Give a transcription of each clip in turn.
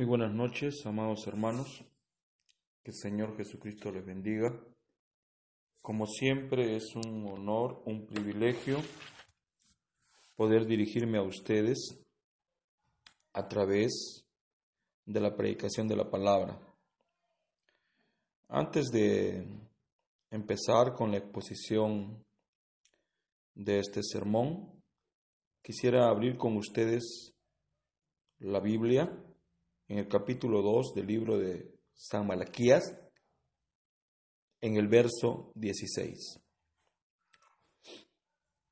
Muy buenas noches, amados hermanos. Que el Señor Jesucristo les bendiga. Como siempre, es un honor, un privilegio poder dirigirme a ustedes a través de la predicación de la palabra. Antes de empezar con la exposición de este sermón, quisiera abrir con ustedes la Biblia en el capítulo 2 del libro de San Malaquías, en el verso 16.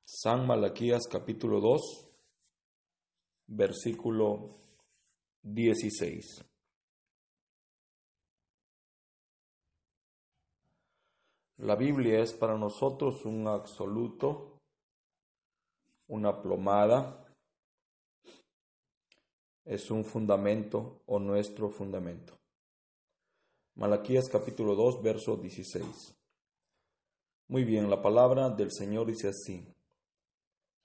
San Malaquías capítulo 2, versículo 16. La Biblia es para nosotros un absoluto, una plomada, es un fundamento o nuestro fundamento. Malaquías capítulo 2, verso 16. Muy bien, la palabra del Señor dice así: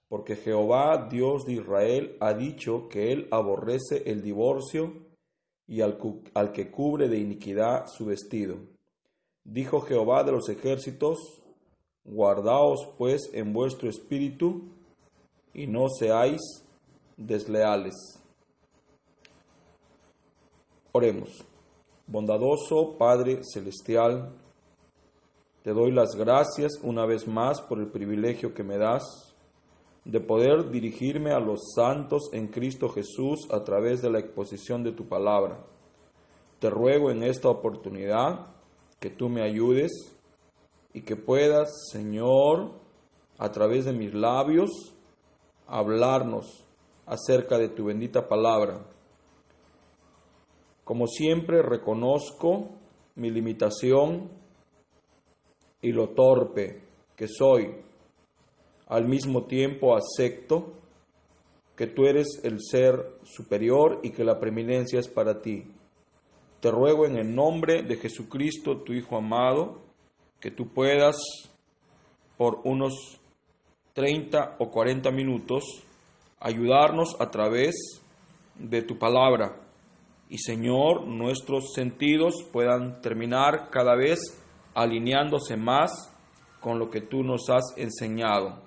porque Jehová, Dios de Israel, ha dicho que Él aborrece el divorcio y al que cubre de iniquidad su vestido. Dijo Jehová de los ejércitos: guardaos pues en vuestro espíritu y no seáis desleales. Oremos. Bondadoso Padre Celestial, te doy las gracias una vez más por el privilegio que me das de poder dirigirme a los santos en Cristo Jesús a través de la exposición de tu palabra. Te ruego en esta oportunidad que tú me ayudes y que puedas, Señor, a través de mis labios, hablarnos acerca de tu bendita palabra. Como siempre, reconozco mi limitación y lo torpe que soy. Al mismo tiempo acepto que tú eres el ser superior y que la preeminencia es para ti. Te ruego en el nombre de Jesucristo, tu Hijo amado, que tú puedas por unos 30 o 40 minutos ayudarnos a través de tu palabra. Y Señor, nuestros sentidos puedan terminar cada vez alineándose más con lo que tú nos has enseñado.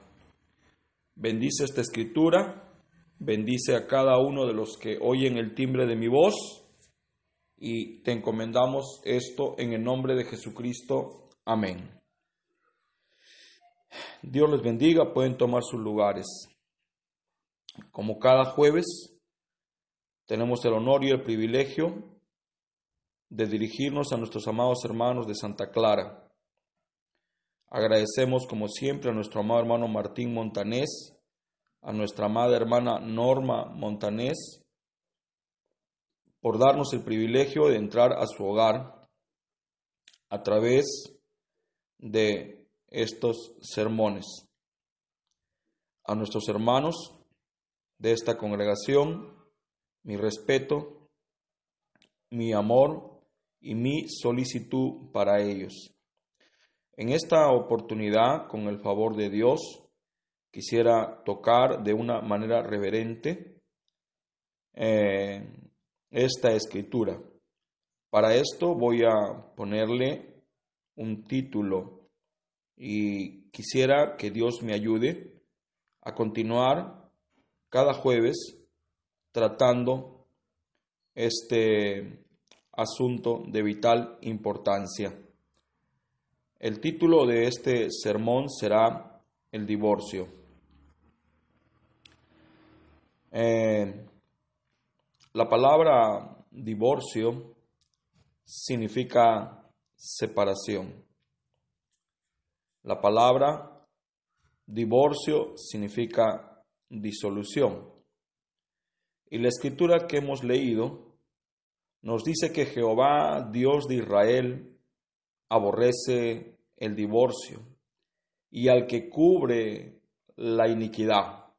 Bendice esta escritura, bendice a cada uno de los que oyen el timbre de mi voz, y te encomendamos esto en el nombre de Jesucristo. Amén. Dios les bendiga, pueden tomar sus lugares. Como cada jueves, tenemos el honor y el privilegio de dirigirnos a nuestros amados hermanos de Santa Clara. Agradecemos como siempre a nuestro amado hermano Martín Montanés, a nuestra amada hermana Norma Montanés, por darnos el privilegio de entrar a su hogar a través de estos sermones. A nuestros hermanos de esta congregación, mi respeto, mi amor y mi solicitud para ellos. En esta oportunidad, con el favor de Dios, quisiera tocar de una manera reverente esta escritura. Para esto voy a ponerle un título y quisiera que Dios me ayude a continuar cada jueves tratando este asunto de vital importancia. El título de este sermón será el divorcio. La palabra divorcio significa separación. La palabra divorcio significa disolución. Y la escritura que hemos leído nos dice que Jehová, Dios de Israel, aborrece el divorcio y al que cubre la iniquidad.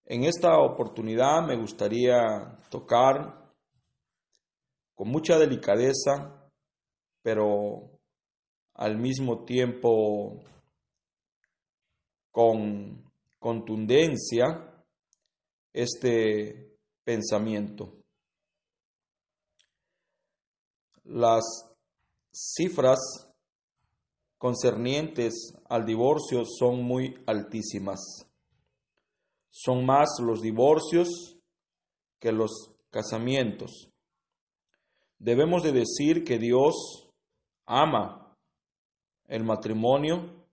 En esta oportunidad me gustaría tocar con mucha delicadeza, pero al mismo tiempo con contundencia, este pensamiento. las cifras concernientes al divorcio son muy altísimas. Son más los divorcios que los casamientos. Debemos de decir que Dios ama el matrimonio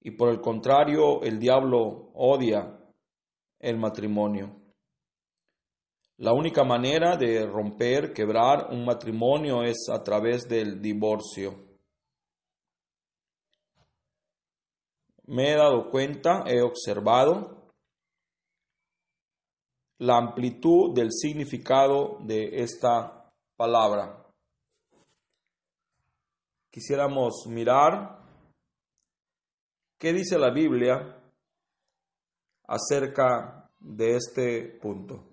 y por el contrario el diablo odia el matrimonio. La única manera de romper, quebrar un matrimonio es a través del divorcio. Me he dado cuenta, he observado la amplitud del significado de esta palabra. Quisiéramos mirar qué dice la Biblia acerca de este punto.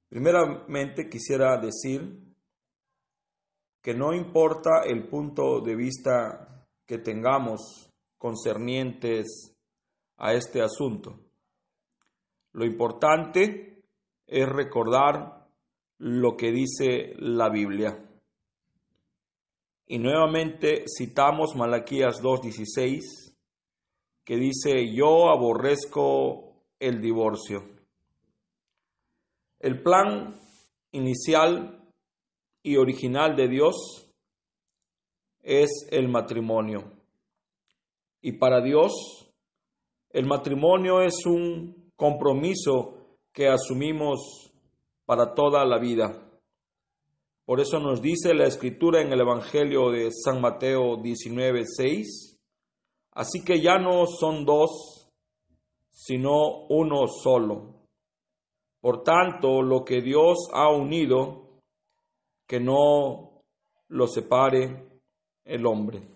Primeramente quisiera decir que no importa el punto de vista que tengamos concernientes a este asunto. Lo importante es recordar lo que dice la Biblia. Y nuevamente citamos Malaquías 2:16, que dice: yo aborrezco el divorcio. El plan inicial y original de Dios es el matrimonio. Y para Dios, el matrimonio es un compromiso que asumimos para toda la vida. Por eso nos dice la Escritura en el Evangelio de San Mateo 19:6, así que ya no son dos, sino uno solo. Por tanto, lo que Dios ha unido, que no lo separe el hombre.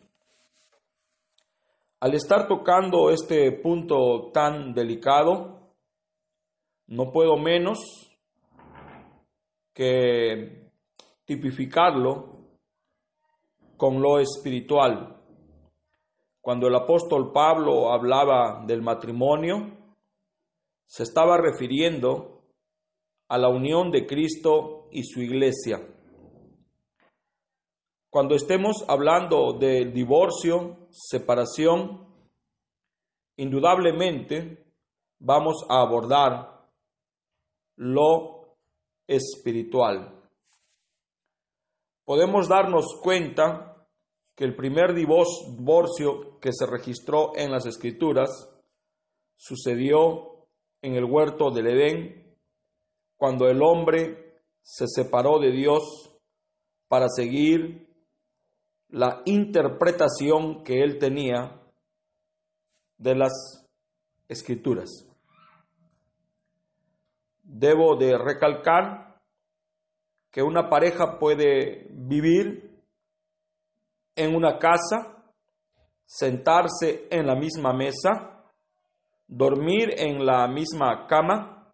Al estar tocando este punto tan delicado, no puedo menos que tipificarlo con lo espiritual. Cuando el apóstol Pablo hablaba del matrimonio, se estaba refiriendo a la unión de Cristo y su iglesia. Cuando estemos hablando de divorcio, separación, indudablemente vamos a abordar lo espiritual. Podemos darnos cuenta que el primer divorcio que se registró en las Escrituras sucedió en el huerto del Edén, cuando el hombre se separó de Dios para seguir la interpretación que él tenía de las Escrituras. Debo de recalcar que una pareja puede vivir en una casa, sentarse en la misma mesa, dormir en la misma cama,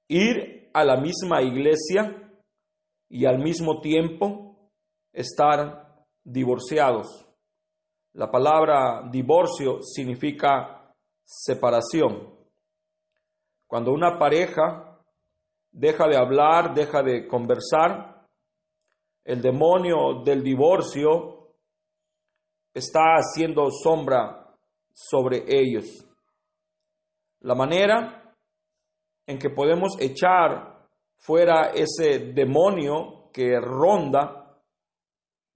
ir a la misma iglesia y al mismo tiempo estar divorciados. La palabra divorcio significa separación. Cuando una pareja deja de hablar, deja de conversar, el demonio del divorcio está haciendo sombra sobre ellos. La manera en que podemos echar fuera ese demonio que ronda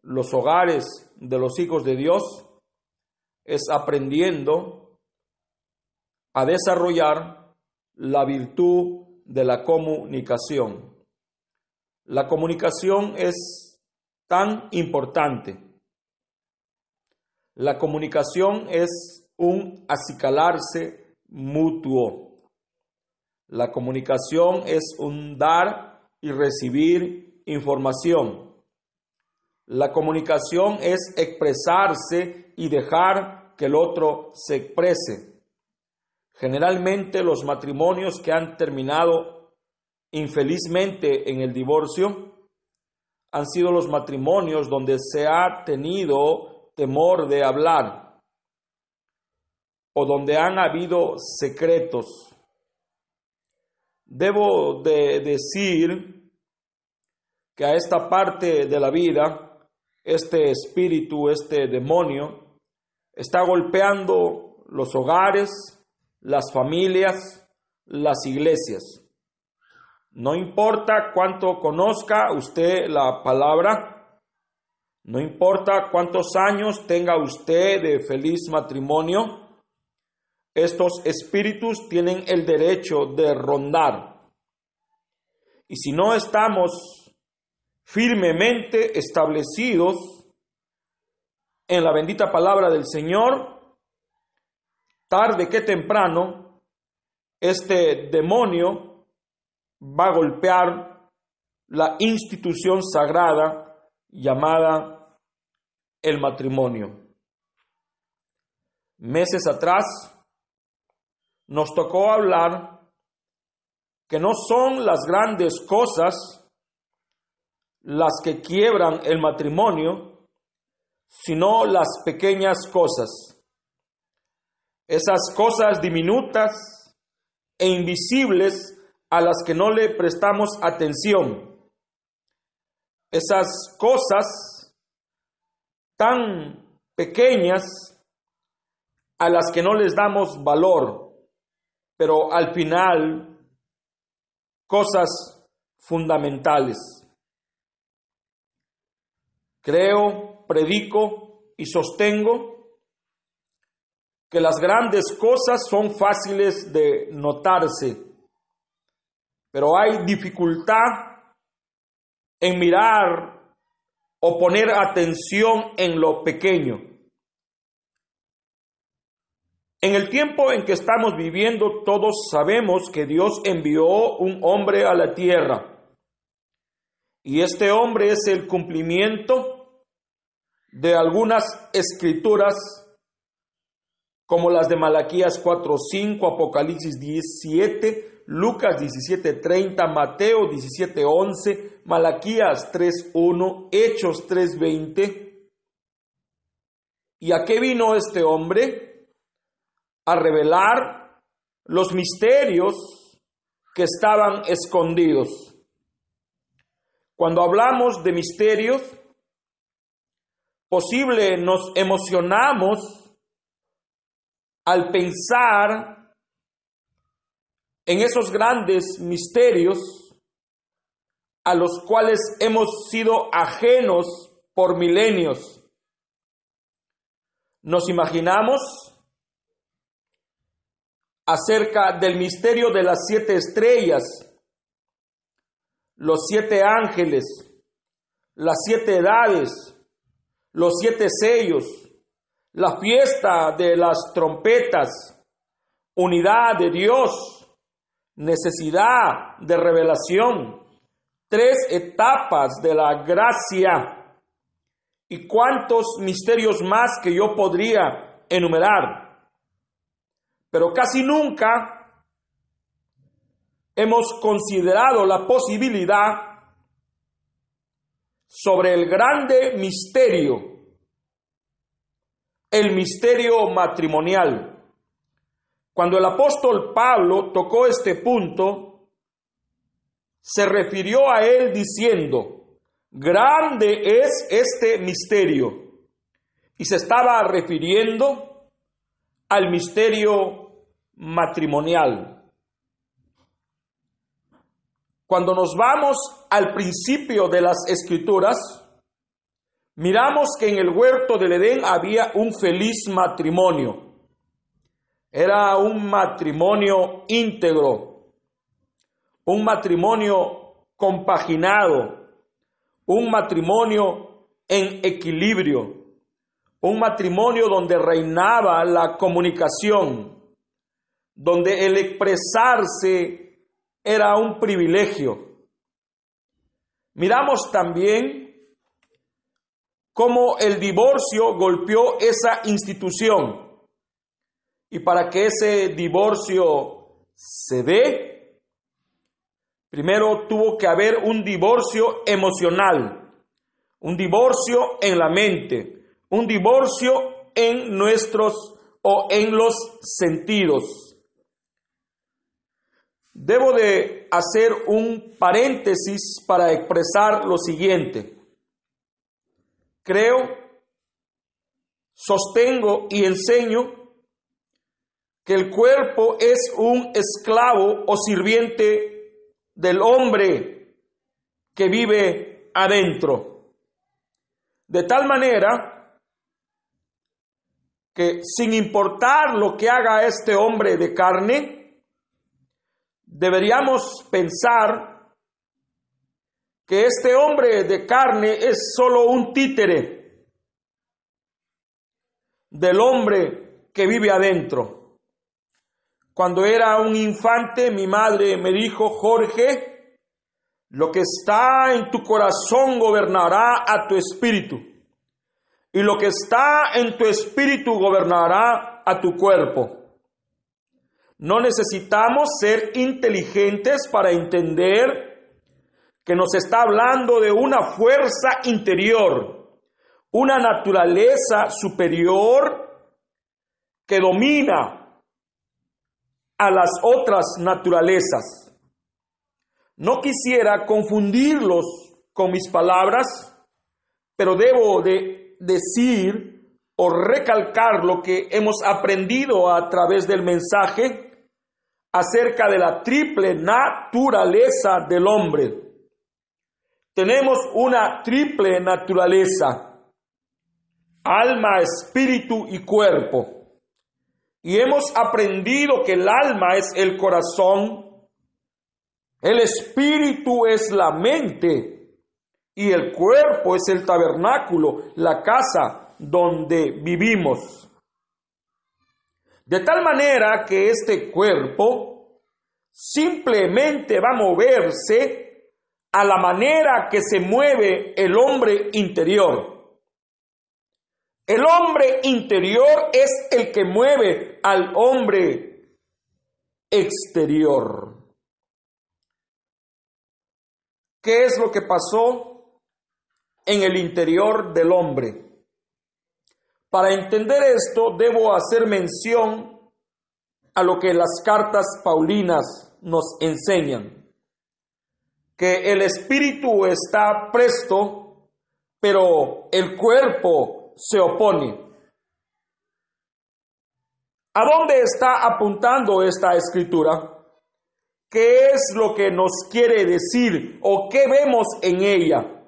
los hogares de los hijos de Dios es aprendiendo a desarrollar la virtud de la comunicación. La comunicación es tan importante. La comunicación es un acicalarse mutuo. La comunicación es un dar y recibir información. La comunicación es expresarse y dejar que el otro se exprese. Generalmente los matrimonios que han terminado infelizmente en el divorcio han sido los matrimonios donde se ha tenido temor de hablar o donde han habido secretos. Debo de decir que a esta parte de la vida, este espíritu, este demonio, está golpeando los hogares, las familias, las iglesias. No importa cuánto conozca usted la palabra, no importa cuántos años tenga usted de feliz matrimonio, estos espíritus tienen el derecho de rondar. Y si no estamos firmemente establecidos en la bendita palabra del Señor, tarde que temprano, este demonio va a golpear la institución sagrada llamada el matrimonio. Meses atrás nos tocó hablar que no son las grandes cosas las que quiebran el matrimonio, sino las pequeñas cosas. Esas cosas diminutas e invisibles a las que no le prestamos atención. Esas cosas tan pequeñas a las que no les damos valor, pero al final cosas fundamentales. Creo, predico y sostengo que las grandes cosas son fáciles de notarse, pero hay dificultad en mirar o poner atención en lo pequeño. En el tiempo en que estamos viviendo, todos sabemos que Dios envió un hombre a la tierra. Y este hombre es el cumplimiento de algunas escrituras, como las de Malaquías 4:5, Apocalipsis 17, Lucas 17:30, Mateo 17:11, Malaquías 3:1, Hechos 3:20. ¿Y a qué vino este hombre? A revelar los misterios que estaban escondidos. Cuando hablamos de misterios, posible nos emocionamos al pensar en esos grandes misterios a los cuales hemos sido ajenos por milenios. Nos imaginamos acerca del misterio de las 7 estrellas, los 7 ángeles, las 7 edades, los 7 sellos, la fiesta de las trompetas, unidad de Dios, necesidad de revelación, 3 etapas de la gracia y cuántos misterios más que yo podría enumerar. Pero casi nunca hemos considerado la posibilidad sobre el grande misterio, el misterio matrimonial. Cuando el apóstol Pablo tocó este punto, se refirió a él diciendo, grande es este misterio. Y se estaba refiriendo al misterio matrimonial. Cuando nos vamos al principio de las Escrituras, miramos que en el huerto del Edén había un feliz matrimonio. Era un matrimonio íntegro, un matrimonio compaginado, un matrimonio en equilibrio, un matrimonio donde reinaba la comunicación, donde el expresarse era un privilegio. Miramos también cómo el divorcio golpeó esa institución. Y para que ese divorcio se dé, primero tuvo que haber un divorcio emocional, un divorcio en la mente, un divorcio en nuestros o en los sentidos. debo de hacer un paréntesis para expresar lo siguiente. Creo, sostengo y enseño que el cuerpo es un esclavo o sirviente del hombre que vive adentro. De tal manera que sin importar lo que haga este hombre de carne, deberíamos pensar que este hombre de carne es solo un títere del hombre que vive adentro. Cuando era un infante, mi madre me dijo: Jorge, lo que está en tu corazón gobernará a tu espíritu, y lo que está en tu espíritu gobernará a tu cuerpo. No necesitamos ser inteligentes para entender que nos está hablando de una fuerza interior, una naturaleza superior que domina a las otras naturalezas. No quisiera confundirlos con mis palabras, pero debo de decir o recalcar lo que hemos aprendido a través del mensaje acerca de la triple naturaleza del hombre. Tenemos una triple naturaleza: alma, espíritu y cuerpo. Y hemos aprendido que el alma es el corazón, el espíritu es la mente y el cuerpo es el tabernáculo, la casa donde vivimos. De tal manera que este cuerpo simplemente va a moverse a la manera que se mueve el hombre interior. El hombre interior es el que mueve al hombre exterior. ¿Qué es lo que pasó en el interior del hombre? Para entender esto, debo hacer mención a lo que las cartas paulinas nos enseñan: que el espíritu está presto, pero el cuerpo se opone. ¿A dónde está apuntando esta escritura? ¿Qué es lo que nos quiere decir o qué vemos en ella?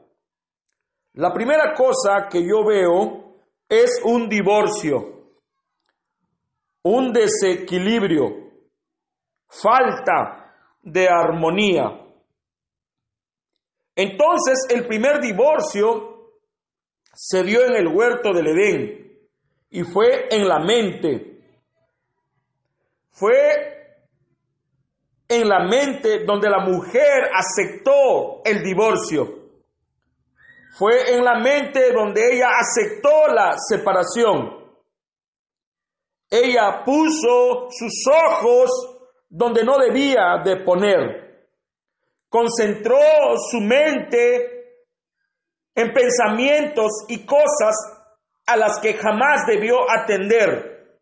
La primera cosa que yo veo es un divorcio, un desequilibrio, falta de armonía. Entonces, el primer divorcio se dio en el huerto del Edén y fue en la mente. Fue en la mente donde la mujer aceptó el divorcio. Fue en la mente donde ella aceptó la separación. Ella puso sus ojos donde no debía de poner. Concentró su mente en pensamientos y cosas a las que jamás debió atender.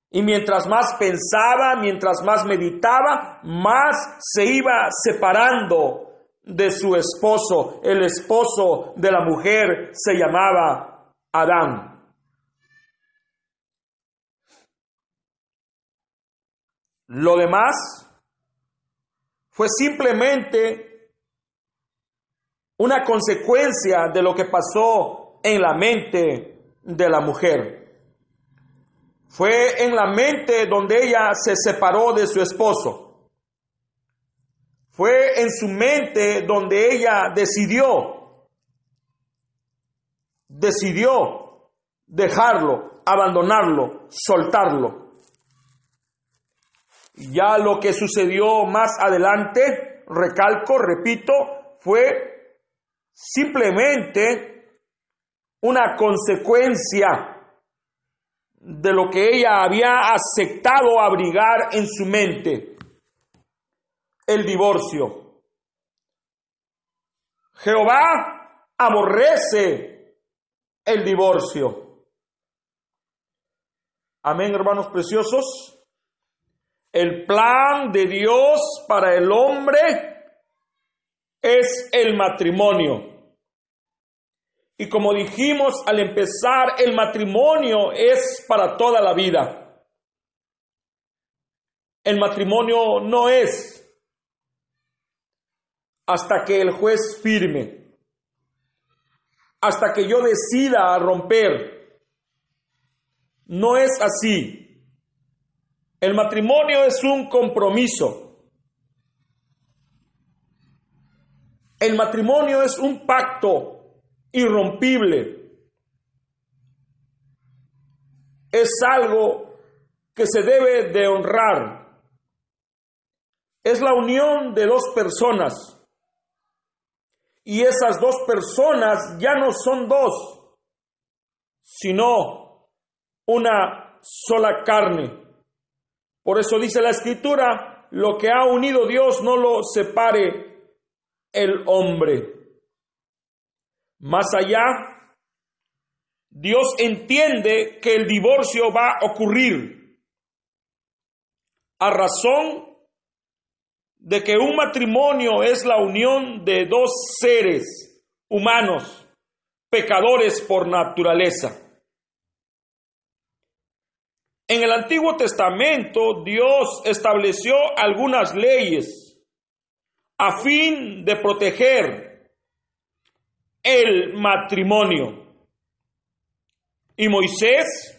Y mientras más pensaba, mientras más meditaba, más se iba separando de su esposo. El esposo de la mujer se llamaba Adán. Lo demás fue simplemente una consecuencia de lo que pasó en la mente de la mujer. Fue en la mente donde ella se separó de su esposo. Fue en su mente donde ella decidió dejarlo, abandonarlo, soltarlo. Ya lo que sucedió más adelante, recalco, repito, fue simplemente una consecuencia de lo que ella había aceptado abrigar en su mente: el divorcio. Jehová aborrece el divorcio. Amén, hermanos preciosos. El plan de Dios para el hombre es el matrimonio. Y como dijimos al empezar, el matrimonio es para toda la vida. El matrimonio no es hasta que el juez firme, hasta que yo decida romper. No es así. El matrimonio es un compromiso. El matrimonio es un pacto irrompible. Es algo que se debe de honrar. Es la unión de dos personas. Y esas dos personas ya no son dos, sino una sola carne. Por eso dice la Escritura, lo que ha unido Dios no lo separe el hombre. Más allá, Dios entiende que el divorcio va a ocurrir a razón de que un matrimonio es la unión de dos seres humanos, pecadores por naturaleza. En el Antiguo Testamento, Dios estableció algunas leyes a fin de proteger el matrimonio. Y Moisés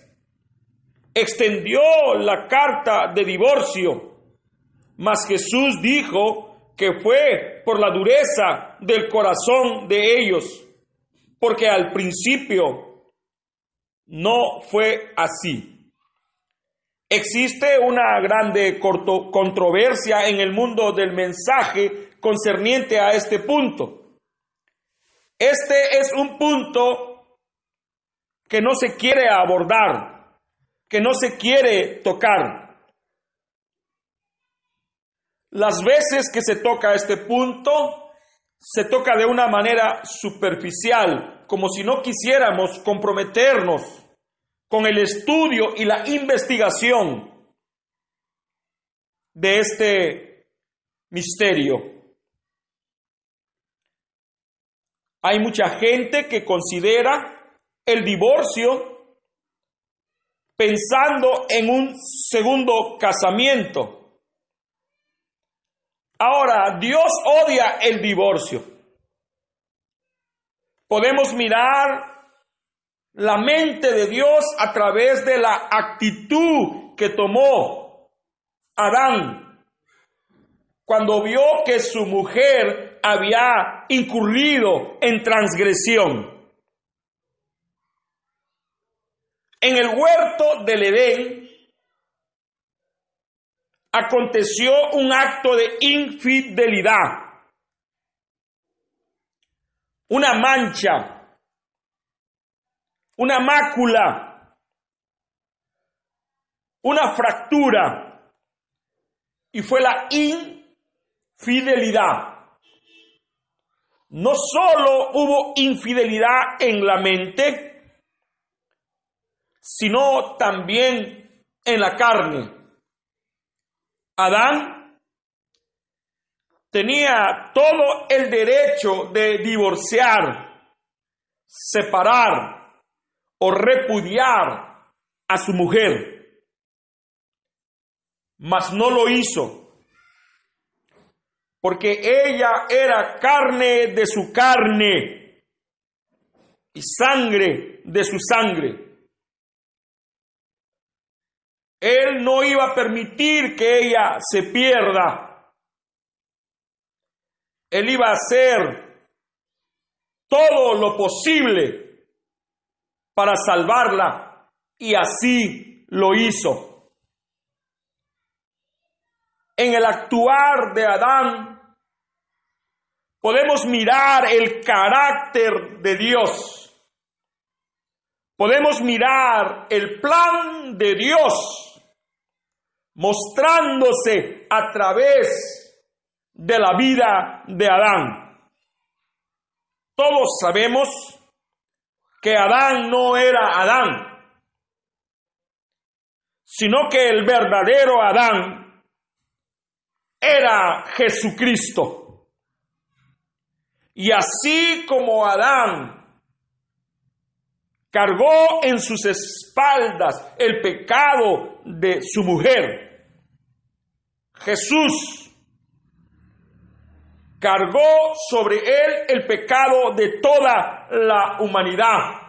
extendió la carta de divorcio, mas Jesús dijo que fue por la dureza del corazón de ellos, porque al principio no fue así. Existe una grande controversia en el mundo del mensaje concerniente a este punto. Este es un punto que no se quiere abordar, que no se quiere tocar. Las veces que se toca este punto, se toca de una manera superficial, como si no quisiéramos comprometernos con el estudio y la investigación de este misterio. Hay mucha gente que considera el divorcio pensando en un segundo casamiento. Ahora, Dios odia el divorcio. Podemos mirar la mente de Dios a través de la actitud que tomó Adán cuando vio que su mujer había incurrido en transgresión. En el huerto del Edén aconteció un acto de infidelidad, una mancha, una mácula, una fractura, y fue la infidelidad. No solo hubo infidelidad en la mente, sino también en la carne. Adán tenía todo el derecho de divorciar, separar o repudiar a su mujer, mas no lo hizo, porque ella era carne de su carne y sangre de su sangre. Él no iba a permitir que ella se pierda. Él iba a hacer todo lo posible para salvarla, y así lo hizo. En el actuar de Adán podemos mirar el carácter de Dios. Podemos mirar el plan de Dios mostrándose a través de la vida de Adán. Todos sabemos que Adán no era Adán, sino que el verdadero Adán era Jesucristo. Y así como Adán cargó en sus espaldas el pecado de su mujer, Jesús cargó sobre él el pecado de toda la humanidad.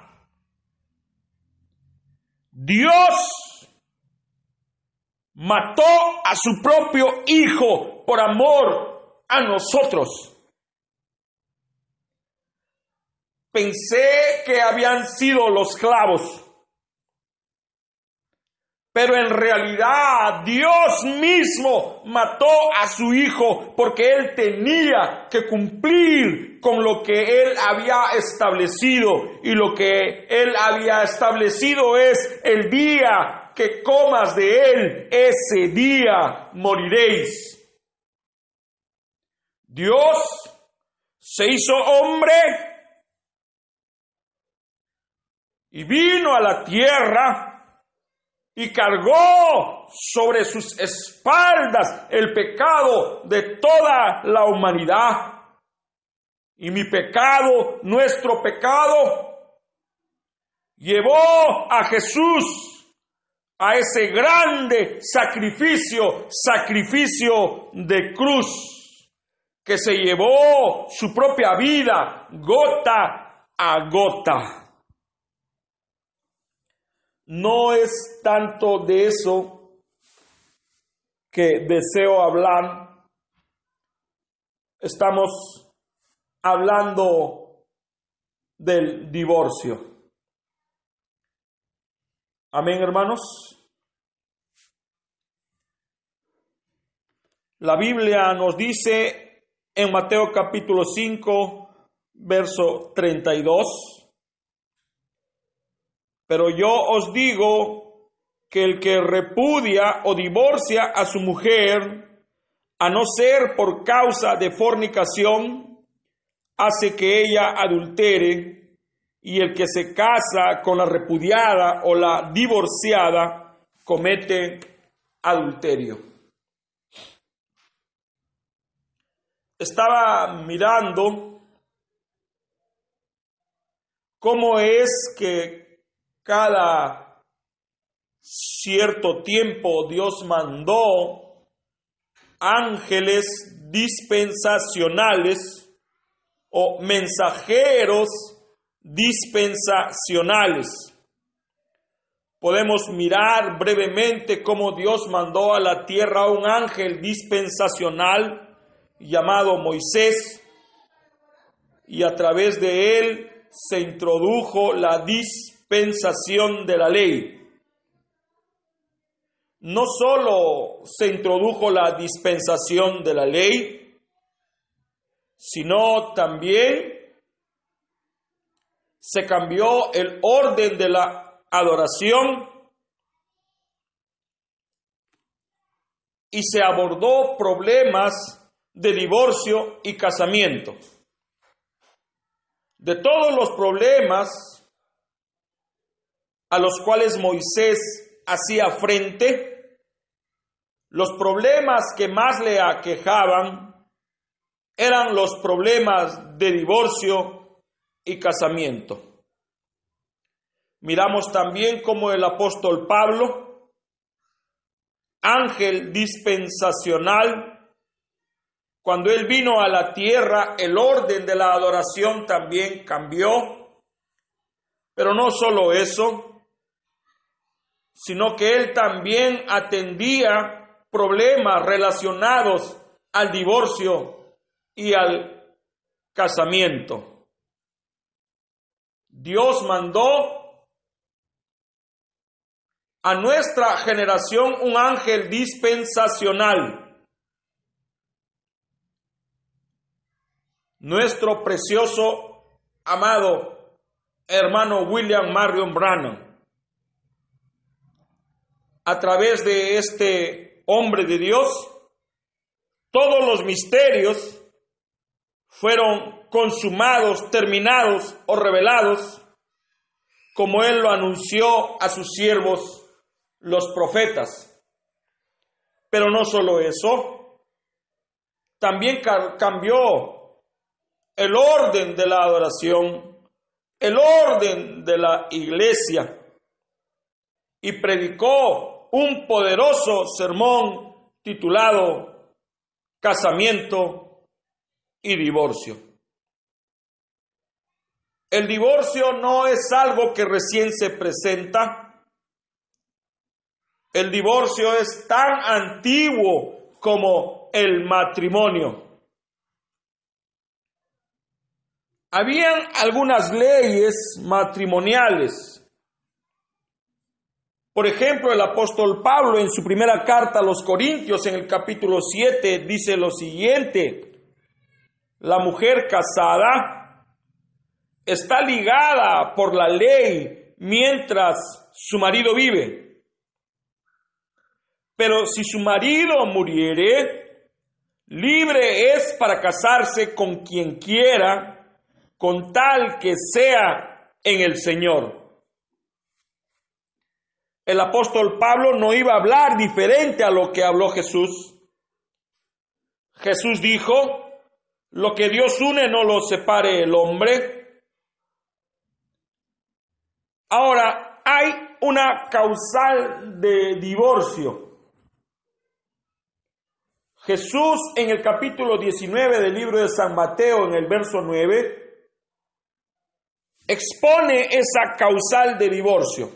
Dios mató a su propio Hijo por amor a nosotros. Pensé que habían sido los clavos, pero en realidad Dios mismo mató a su Hijo porque Él tenía que cumplir con lo que Él había establecido. Y lo que Él había establecido es: el día que comas de Él, ese día moriréis. Dios se hizo hombre y vino a la tierra y cargó sobre sus espaldas el pecado de toda la humanidad. Y mi pecado, nuestro pecado, llevó a Jesús a ese grande sacrificio de cruz, que se llevó su propia vida gota a gota. No es tanto de eso que deseo hablar. Estamos hablando del divorcio. Amén, hermanos. La Biblia nos dice en Mateo capítulo 5, verso 32. Pero yo os digo que el que repudia o divorcia a su mujer, a no ser por causa de fornicación, hace que ella adultere, y el que se casa con la repudiada o la divorciada comete adulterio. Estaba mirando cómo es que cada cierto tiempo Dios mandó ángeles dispensacionales o mensajeros dispensacionales. Podemos mirar brevemente cómo Dios mandó a la tierra a un ángel dispensacional llamado Moisés, y a través de él se introdujo la dispensación de la ley. No solo se introdujo la dispensación de la ley, sino también se cambió el orden de la adoración y se abordó problemas de divorcio y casamiento. De todos los problemas a los cuales Moisés hacía frente, los problemas que más le aquejaban eran los problemas de divorcio y casamiento. Miramos también cómo el apóstol Pablo, ángel dispensacional, cuando él vino a la tierra, el orden de la adoración también cambió. Pero no solo eso, sino que él también atendía problemas relacionados al divorcio y al casamiento. Dios mandó a nuestra generación un ángel dispensacional. Nuestro precioso, amado hermano William Marion Branham. A través de este hombre de Dios, todos los misterios fueron consumados, terminados o revelados, como él lo anunció a sus siervos, los profetas. Pero no solo eso, también cambió el orden de la adoración, el orden de la iglesia, y predicó un poderoso sermón titulado Casamiento y Divorcio. El divorcio no es algo que recién se presenta. El divorcio es tan antiguo como el matrimonio. Habían algunas leyes matrimoniales. Por ejemplo, el apóstol Pablo en su primera carta a los Corintios, en el capítulo 7, dice lo siguiente: la mujer casada está ligada por la ley mientras su marido vive. Pero si su marido muriere, libre es para casarse con quien quiera, con tal que sea en el Señor. El apóstol Pablo no iba a hablar diferente a lo que habló Jesús. Jesús dijo: lo que Dios une no lo separe el hombre. Ahora, hay una causal de divorcio. Jesús en el capítulo 19 del libro de San Mateo, en el verso 9, expone esa causal de divorcio.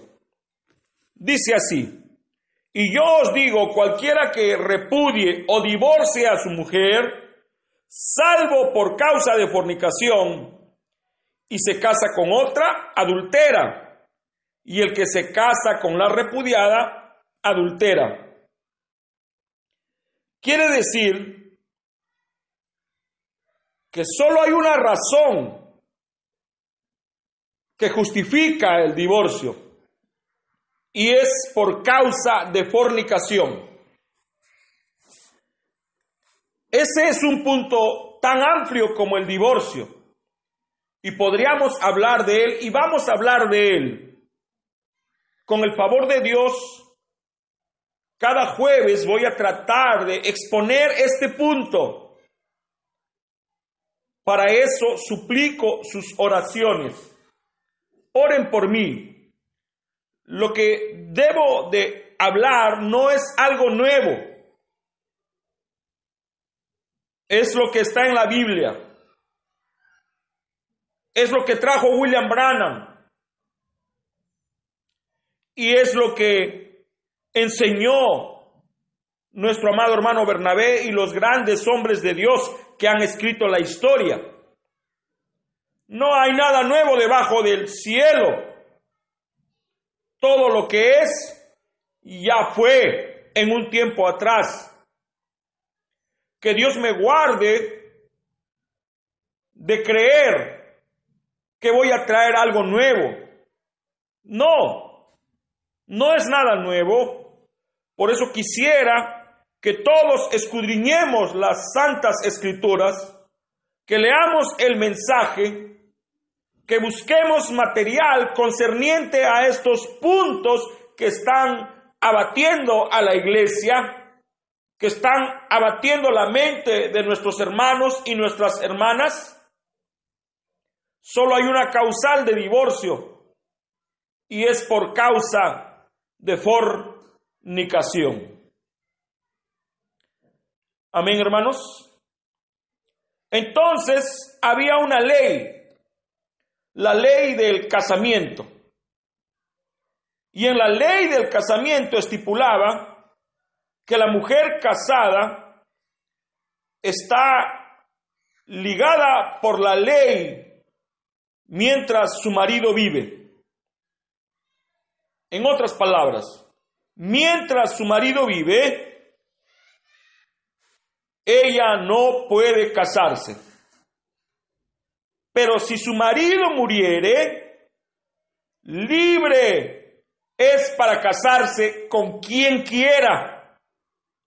Dice así: y yo os digo, cualquiera que repudie o divorcie a su mujer, salvo por causa de fornicación, y se casa con otra, adultera, y el que se casa con la repudiada, adultera. Quiere decir que solo hay una razón que justifica el divorcio, y es por causa de fornicación. Ese es un punto tan amplio como el divorcio, y podríamos hablar de él, y vamos a hablar de él. Con el favor de Dios, cada jueves voy a tratar de exponer este punto. Para eso suplico sus oraciones. Oren por mí. Lo que debo de hablar no es algo nuevo. Es lo que está en la Biblia. Es lo que trajo William Branham. Y es lo que enseñó nuestro amado hermano Bernabé y los grandes hombres de Dios que han escrito la historia. No hay nada nuevo debajo del cielo. Todo lo que es, ya fue en un tiempo atrás. Que Dios me guarde de creer que voy a traer algo nuevo. No es nada nuevo. Por eso quisiera que todos escudriñemos las santas escrituras, que leamos el mensaje, que busquemos material concerniente a estos puntos que están abatiendo a la iglesia, que están abatiendo la mente de nuestros hermanos y nuestras hermanas. Solo hay una causal de divorcio, y es por causa de fornicación. Amén, hermanos. Entonces había una ley, la ley del casamiento. Y en la ley del casamiento estipulaba que la mujer casada está ligada por la ley mientras su marido vive. En otras palabras, mientras su marido vive, ella no puede casarse. Pero si su marido muriere, libre es para casarse con quien quiera,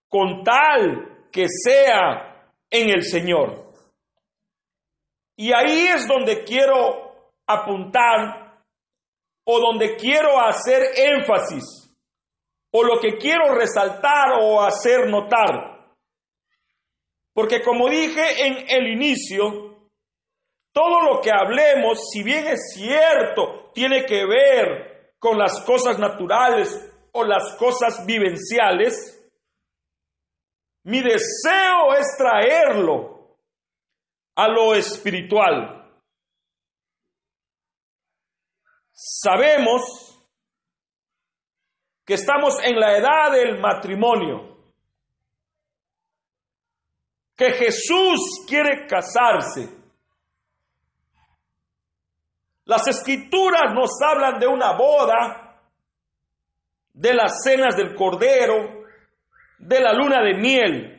con tal que sea en el Señor. Y ahí es donde quiero apuntar, o donde quiero hacer énfasis, o lo que quiero resaltar o hacer notar. Porque como dije en el inicio, todo lo que hablemos, si bien es cierto, tiene que ver con las cosas naturales o las cosas vivenciales, mi deseo es traerlo a lo espiritual. Sabemos que estamos en la edad del matrimonio, que Jesús quiere casarse. Las Escrituras nos hablan de una boda, de las cenas del Cordero, de la luna de miel.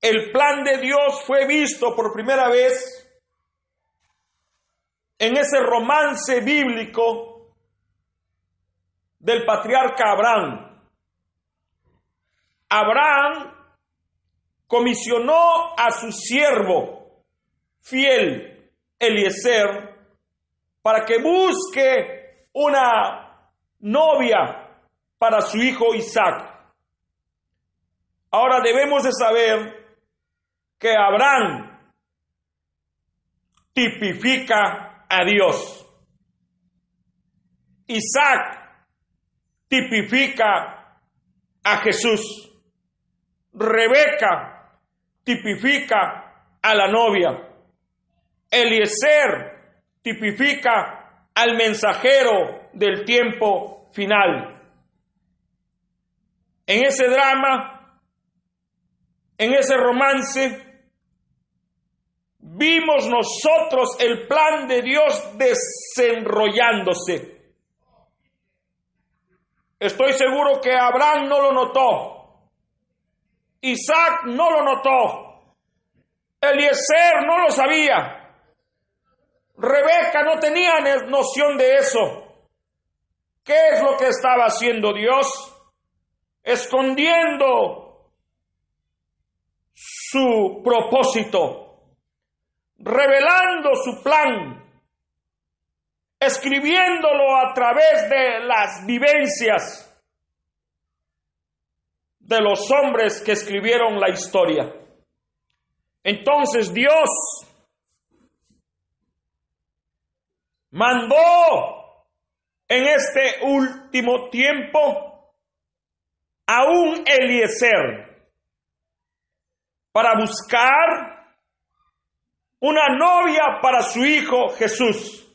El plan de Dios fue visto por primera vez en ese romance bíblico del patriarca Abraham. Abraham comisionó a su siervo fiel, Eliezer, para que busque una novia para su hijo Isaac. Ahora debemos de saber que Abraham tipifica a Dios. Isaac tipifica a Jesús. Rebeca tipifica a la novia. Eliezer tipifica al mensajero del tiempo final. En ese drama, en ese romance, vimos nosotros el plan de Dios desenrollándose. Estoy seguro que Abraham no lo notó. Isaac no lo notó. Eliezer no lo sabía. Rebeca no tenía noción de eso. ¿Qué es lo que estaba haciendo Dios? Escondiendo su propósito, revelando su plan, escribiéndolo a través de las vivencias de los hombres que escribieron la historia. Entonces Dios mandó en este último tiempo a un Eliezer para buscar una novia para su hijo Jesús,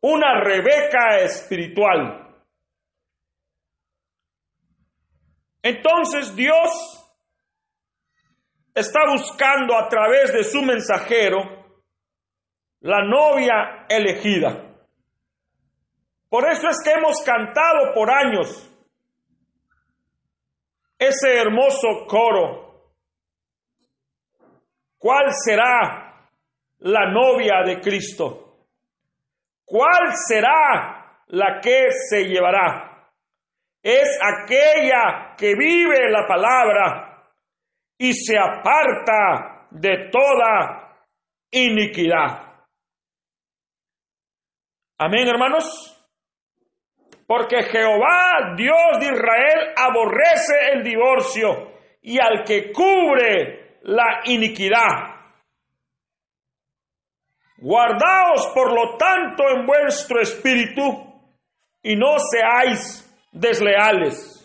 una Rebeca espiritual. Entonces Dios está buscando a través de su mensajero la novia elegida. Por eso es que hemos cantado por años ese hermoso coro. ¿Cuál será la novia de Cristo? ¿Cuál será la que se llevará? Es aquella que vive la palabra y se aparta de toda iniquidad. Amén, hermanos. Porque Jehová, Dios de Israel, aborrece el divorcio y al que cubre la iniquidad. Guardaos, por lo tanto, en vuestro espíritu y no seáis desleales.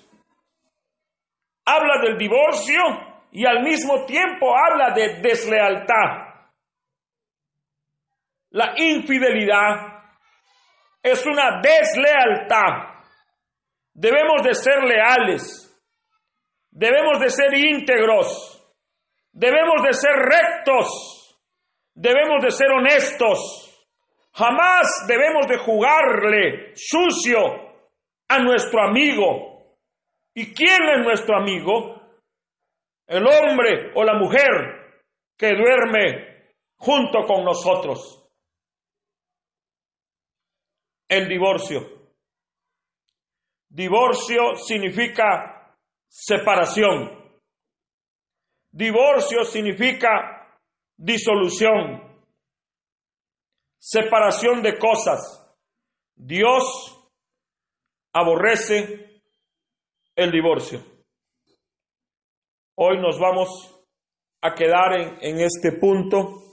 Habla del divorcio y al mismo tiempo habla de deslealtad. La infidelidad es una deslealtad. Debemos de ser leales, debemos de ser íntegros, debemos de ser rectos, debemos de ser honestos. Jamás debemos de jugarle sucio a nuestro amigo. ¿Y quién es nuestro amigo? El hombre o la mujer que duerme junto con nosotros. El divorcio. Divorcio significa separación. Divorcio significa disolución, separación de cosas. Dios aborrece el divorcio. Hoy nos vamos a quedar en este punto,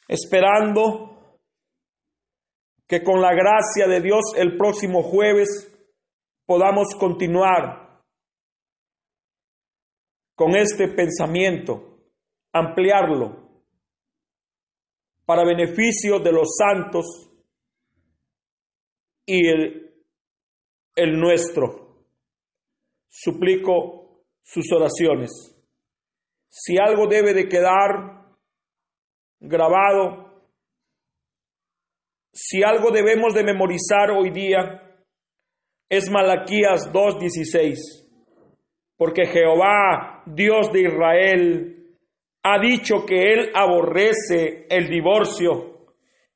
esperando que con la gracia de Dios el próximo jueves podamos continuar con este pensamiento, ampliarlo para beneficio de los santos y el nuestro. Suplico sus oraciones. Si algo debe de quedar grabado, si algo debemos de memorizar hoy día, es Malaquías 2:16, porque Jehová, Dios de Israel, ha dicho que Él aborrece el divorcio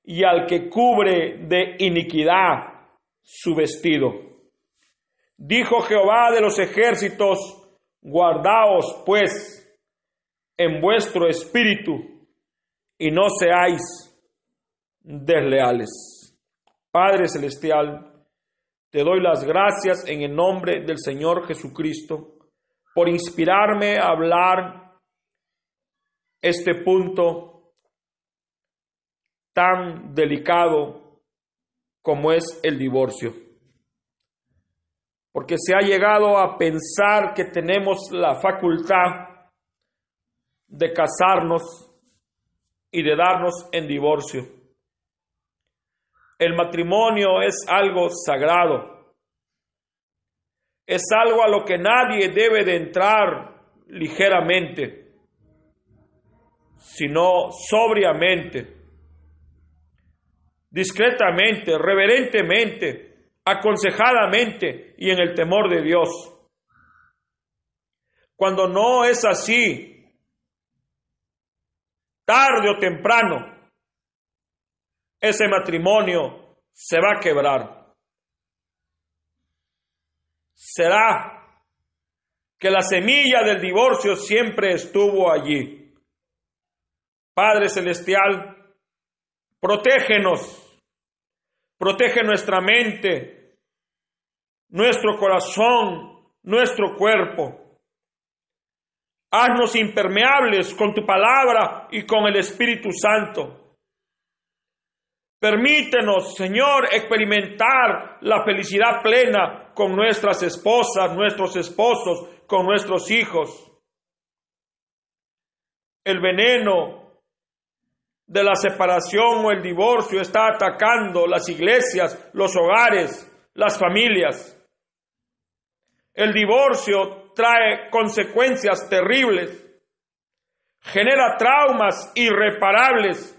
y al que cubre de iniquidad su vestido. Dijo Jehová de los ejércitos: guardaos pues en vuestro espíritu y no seáis desleales. Padre celestial, te doy las gracias en el nombre del Señor Jesucristo por inspirarme a hablar este punto tan delicado como es el divorcio. Porque se ha llegado a pensar que tenemos la facultad de casarnos y de darnos en divorcio. El matrimonio es algo sagrado. Es algo a lo que nadie debe de entrar ligeramente, sino sobriamente, discretamente, reverentemente, aconsejadamente y en el temor de Dios. Cuando no es así, tarde o temprano, ese matrimonio se va a quebrar. Será que la semilla del divorcio siempre estuvo allí. Padre celestial, protégenos. Protege nuestra mente, nuestro corazón, nuestro cuerpo. Haznos impermeables con tu palabra y con el Espíritu Santo. Permítenos, Señor, experimentar la felicidad plena con nuestras esposas, nuestros esposos, con nuestros hijos. El veneno de la separación o el divorcio está atacando las iglesias, los hogares, las familias. El divorcio trae consecuencias terribles, genera traumas irreparables.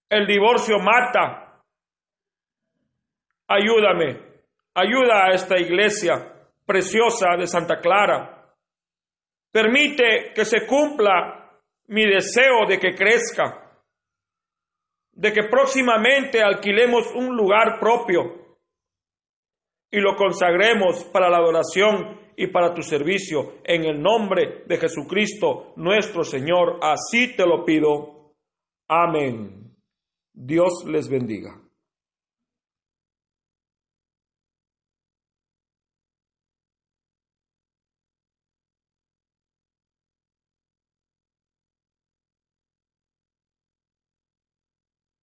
El divorcio mata. Ayúdame, ayuda a esta iglesia preciosa de Santa Clara. Permite que se cumpla mi deseo de que crezca, de que próximamente alquilemos un lugar propio y lo consagremos para la adoración y para tu servicio. En el nombre de Jesucristo nuestro Señor, así te lo pido. Amén. Dios les bendiga.